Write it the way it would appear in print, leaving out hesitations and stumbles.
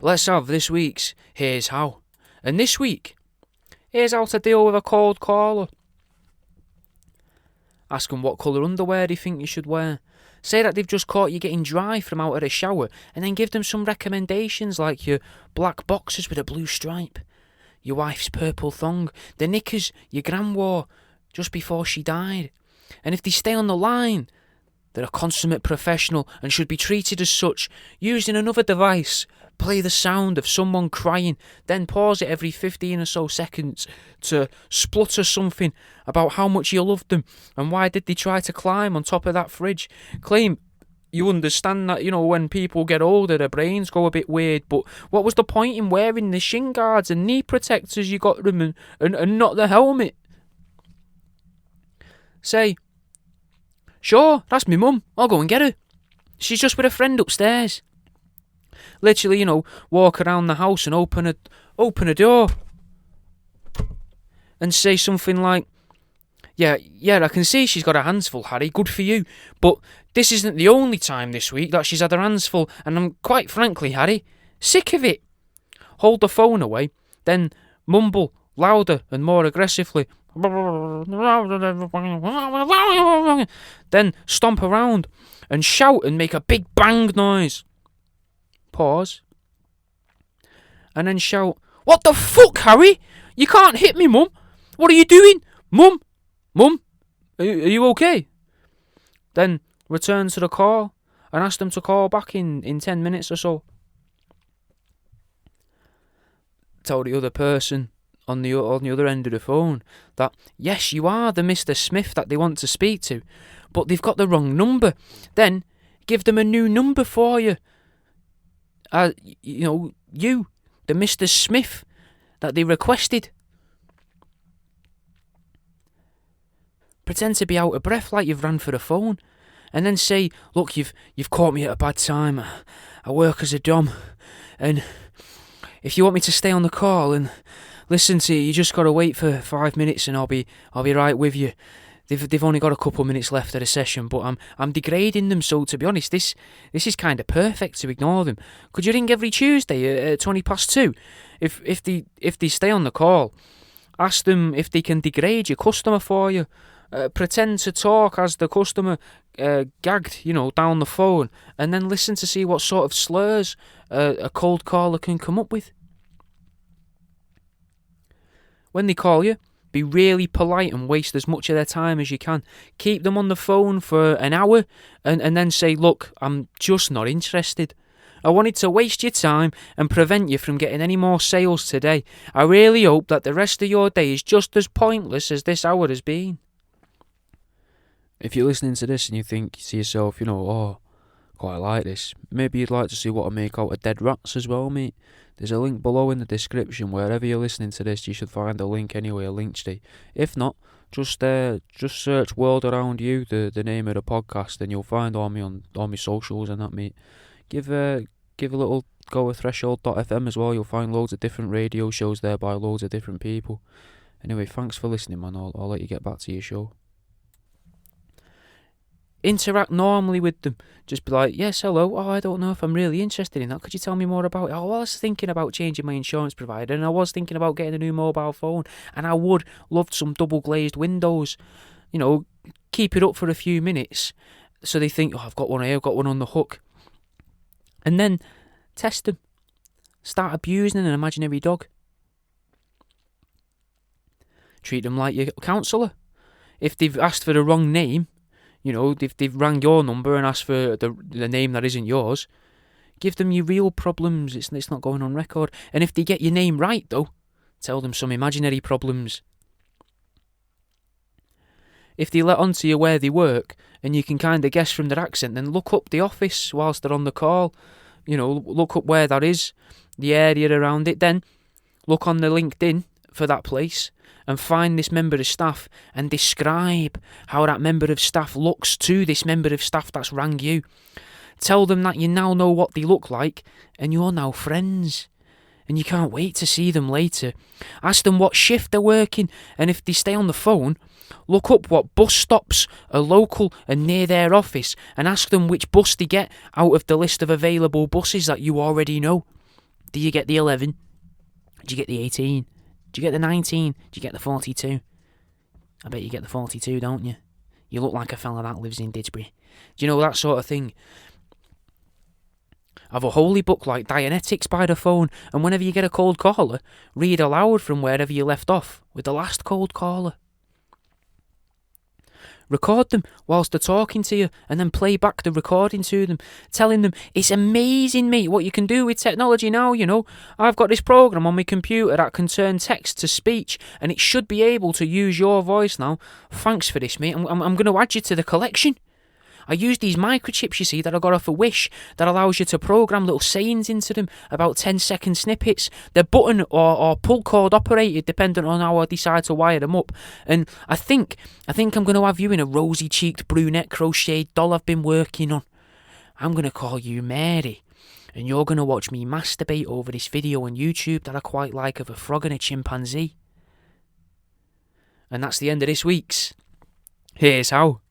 Let's have this week's Here's How. And this week, here's how to deal with a cold caller. Ask them what colour underwear they think you should wear. Say that they've just caught you getting dry from out of the shower, and then give them some recommendations like your black boxers with a blue stripe, your wife's purple thong, the knickers your gran wore just before she died. And if they stay on the line, they're a consummate professional and should be treated as such. Using another device, play the sound of someone crying, then pause it every 15 or so seconds to splutter something about how much you loved them and why did they try to climb on top of that fridge. Claim you understand that, when people get older, their brains go a bit weird, but what was the point in wearing the shin guards and knee protectors you got them and not the helmet? Say, sure, that's me mum, I'll go and get her. She's just with a friend upstairs. Literally, walk around the house and open a door and say something like, yeah, I can see she's got her hands full, Harry, good for you, but this isn't the only time this week that she's had her hands full, and I'm quite frankly, Harry, sick of it. Hold the phone away, then mumble louder and more aggressively. Then stomp around and shout and make a big bang noise. Pause. And then shout, "What the fuck, Harry? You can't hit me, Mum. What are you doing? Mum? Are you okay?" Then return to the call and ask them to call back in 10 minutes or so. Tell the other person on the other end of the phone that, yes, you are the Mr. Smith that they want to speak to, but they've got the wrong number. Then give them a new number for you. You, the Mr. Smith that they requested. Pretend to be out of breath like you've ran for the phone, and then say, "Look, you've caught me at a bad time. I work as a dom, and if you want me to stay on the call and listen to you just got to wait for 5 minutes, and I'll be right with you. They've only got a couple of minutes left of the session, but I'm degrading them. So to be honest, this is kind of perfect to ignore them. Could you ring every Tuesday at 2:20? If they stay on the call, ask them if they can degrade your customer for you. Pretend to talk as the customer gagged, down the phone, and then listen to see what sort of slurs a cold caller can come up with. When they call you, be really polite and waste as much of their time as you can. Keep them on the phone for an hour and then say, "Look, I'm just not interested. I wanted to waste your time and prevent you from getting any more sales today. I really hope that the rest of your day is just as pointless as this hour has been." If you're listening to this and you think to yourself, quite like this, maybe you'd like to see what I make out of dead rats as well, mate. There's a link below in the description. Wherever you're listening to this, you should find a link anyway, a link tree. If not, just search World Around You, the name of the podcast, and you'll find all me on all my socials and that, mate. Give a little go with Threshold.fm as well. You'll find loads of different radio shows there by loads of different people. Anyway, thanks for listening, man. I'll let you get back to your show. Interact normally with them. Just be like, "Yes, hello. Oh, I don't know if I'm really interested in that. Could you tell me more about it? Oh, I was thinking about changing my insurance provider, and I was thinking about getting a new mobile phone, and I would love some double glazed windows." Keep it up for a few minutes so they think, "Oh, I've got one here, I've got one on the hook." And then test them. Start abusing an imaginary dog. Treat them like your counsellor. If they've asked for the wrong name, if they've rang your number and asked for the name that isn't yours, give them your real problems. It's not going on record. And if they get your name right, though, tell them some imaginary problems. If they let on to you where they work and you can kind of guess from their accent, then look up the office whilst they're on the call. Look up where that is, the area around it. Then look on the LinkedIn for that place and find this member of staff and describe how that member of staff looks to this member of staff that's rang you. Tell them that you now know what they look like and you're now friends and you can't wait to see them later. Ask them what shift they're working, and if they stay on the phone, look up what bus stops are local and near their office and ask them which bus they get out of the list of available buses that you already know. Do you get the 11? Do you get the 18? Do you get the 19? Do you get the 42? I bet you get the 42, don't you? You look like a fella that lives in Didsbury. Do you know, that sort of thing? Have a holy book like Dianetics by the phone, and whenever you get a cold caller, read aloud from wherever you left off with the last cold caller. Record them whilst they're talking to you, and then play back the recording to them, telling them, it's amazing, mate, what you can do with technology now, you know. I've got this program on my computer that can turn text to speech, and it should be able to use your voice now. Thanks for this, mate. I'm going to add you to the collection. I use these microchips, you see, that I got off a Wish, that allows you to program little sayings into them, about 10-second snippets. They're button or pull cord operated, depending on how I decide to wire them up. And I think I'm going to have you in a rosy-cheeked brunette crocheted doll I've been working on. I'm going to call you Mary, and you're going to watch me masturbate over this video on YouTube that I quite like of a frog and a chimpanzee. And that's the end of this week's Here's How.